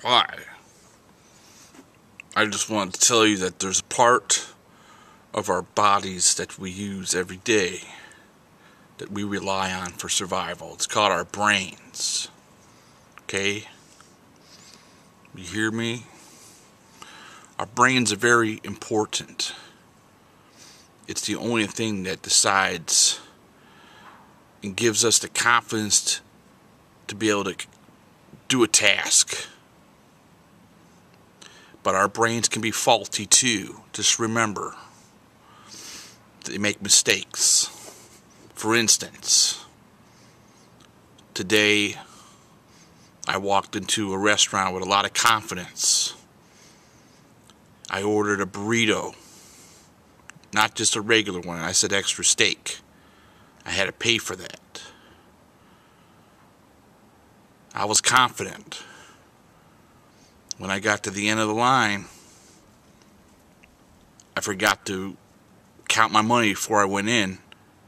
Hi. I just wanted to tell you that there's a part of our bodies that we use every day that we rely on for survival. It's called our brains. Okay? You hear me? Our brains are very important. It's the only thing that decides and gives us the confidence to be able to do a task. But our brains can be faulty too. Just remember, they make mistakes. For instance, today I walked into a restaurant with a lot of confidence. I ordered a burrito, not just a regular one. I said extra steak. I had to pay for that. I was confident. When I got to the end of the line, I forgot to count my money before I went in,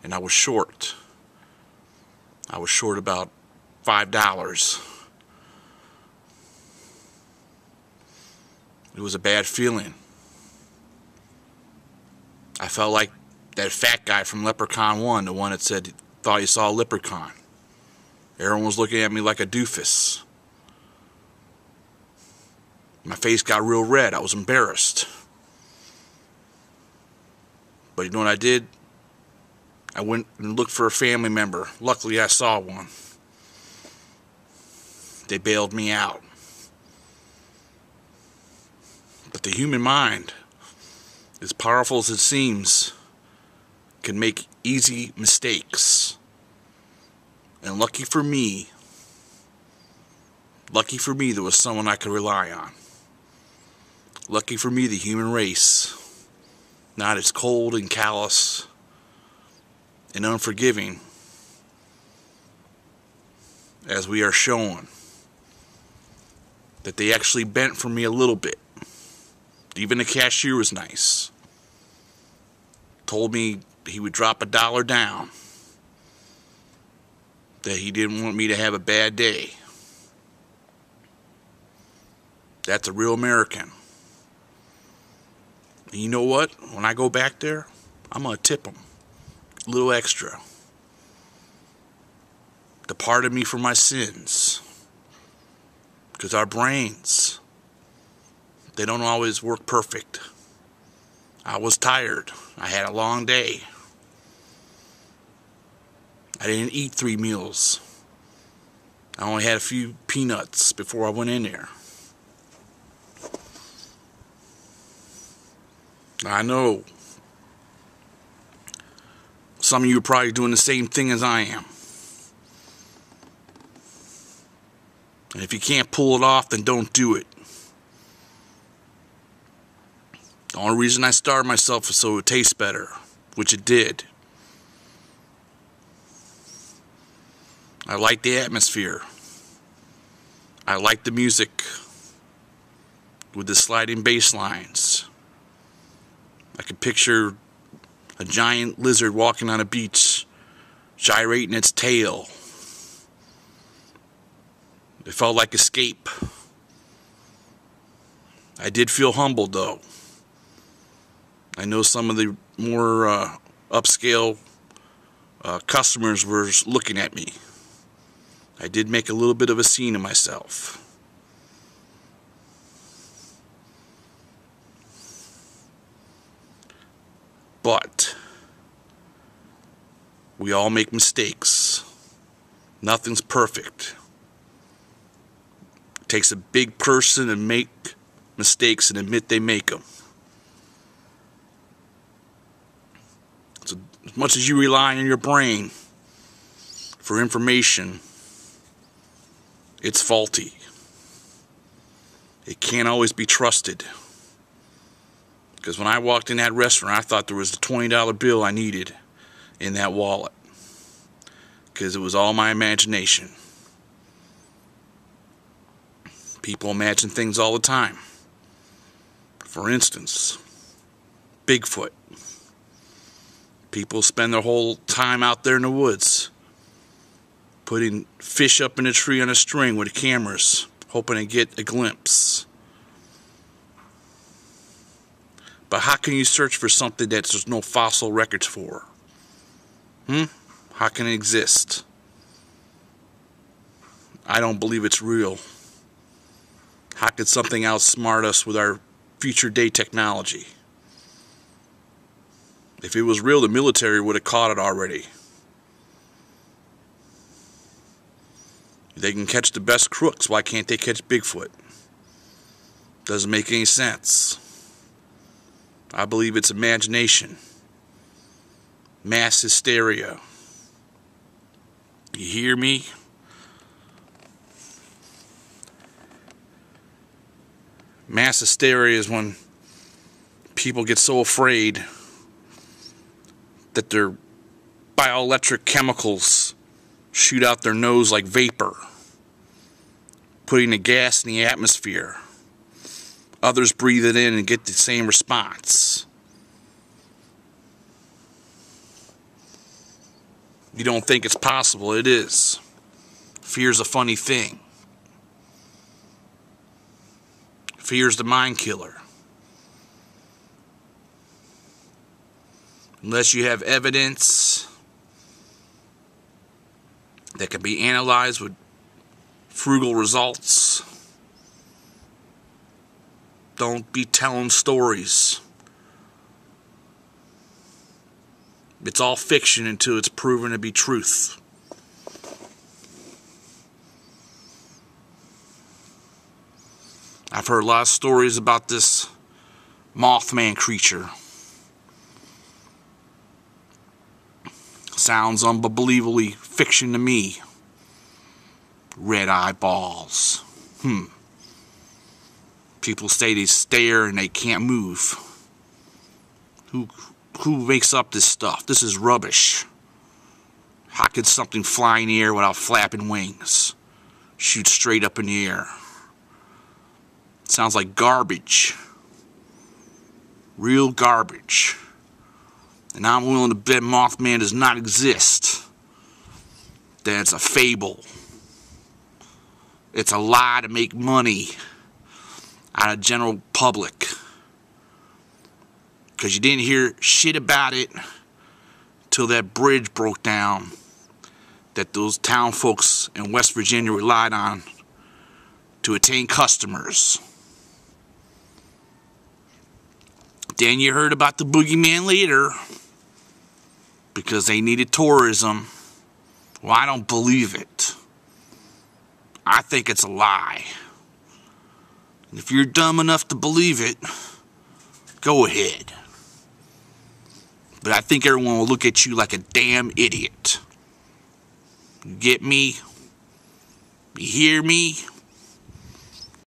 and I was short. I was short about $5. It was a bad feeling. I felt like that fat guy from Leprechaun 1, the one that said he thought he saw a leprechaun. Everyone was looking at me like a doofus. My face got real red. I was embarrassed. But you know what I did? I went and looked for a family member. Luckily, I saw one. They bailed me out. But the human mind, as powerful as it seems, can make easy mistakes. And lucky for me, there was someone I could rely on. Lucky for me, the human race, not as cold and callous and unforgiving as we are shown, that they actually bent for me a little bit. Even the cashier was nice. Told me he would drop $1 down, that he didn't want me to have a bad day. That's a real American. And you know what? When I go back there, I'm going to tip them a little extra to pardon me for my sins. Because our brains, they don't always work perfect. I was tired. I had a long day. I didn't eat 3 meals. I only had a few peanuts before I went in there. I know some of you are probably doing the same thing as I am. And if you can't pull it off, then don't do it. The only reason I starved myself was so it would taste better, which it did. I like the atmosphere. I like the music with the sliding bass lines. I could picture a giant lizard walking on a beach, gyrating its tail. It felt like escape. I did feel humbled, though. I know some of the more upscale customers were looking at me. I did make a little bit of a scene of myself. But we all make mistakes. Nothing's perfect. It takes a big person to make mistakes and admit they make them. So as much as you rely on your brain for information, it's faulty. It can't always be trusted. Because when I walked in that restaurant, I thought there was a $20 bill I needed in that wallet. Because it was all my imagination. People imagine things all the time. For instance, Bigfoot. People spend their whole time out there in the woods, putting fish up in a tree on a string with cameras hoping to get a glimpse. But how can you search for something that there's no fossil records for? How can it exist? I don't believe it's real. How could something outsmart us with our future day technology? If it was real, the military would have caught it already. They can catch the best crooks. Why can't they catch Bigfoot? Doesn't make any sense. I believe it's imagination. Mass hysteria. You hear me? Mass hysteria is when people get so afraid that their bioelectric chemicals shoot out their nose like vapor, putting the gas in the atmosphere. Others breathe it in and get the same response. You don't think it's possible, it is. Fear's a funny thing. Fear's the mind killer. Unless you have evidence that can be analyzed with frugal results, don't be telling stories. It's all fiction until it's proven to be truth. I've heard a lot of stories about this Mothman creature. Sounds unbelievably fiction to me. Red eyeballs. People say they stare and they can't move. Who makes up this stuff? This is rubbish. How could something fly in the air without flapping wings? Shoot straight up in the air. Sounds like garbage. Real garbage. And I'm willing to bet Mothman does not exist. That it's a fable. It's a lie to make money out of the general public. Because you didn't hear shit about it till that bridge broke down that those town folks in West Virginia relied on to attain customers. Then you heard about the boogeyman later because they needed tourism. Well, I don't believe it. I think it's a lie. And if you're dumb enough to believe it, go ahead. But I think everyone will look at you like a damn idiot. You get me? You hear me?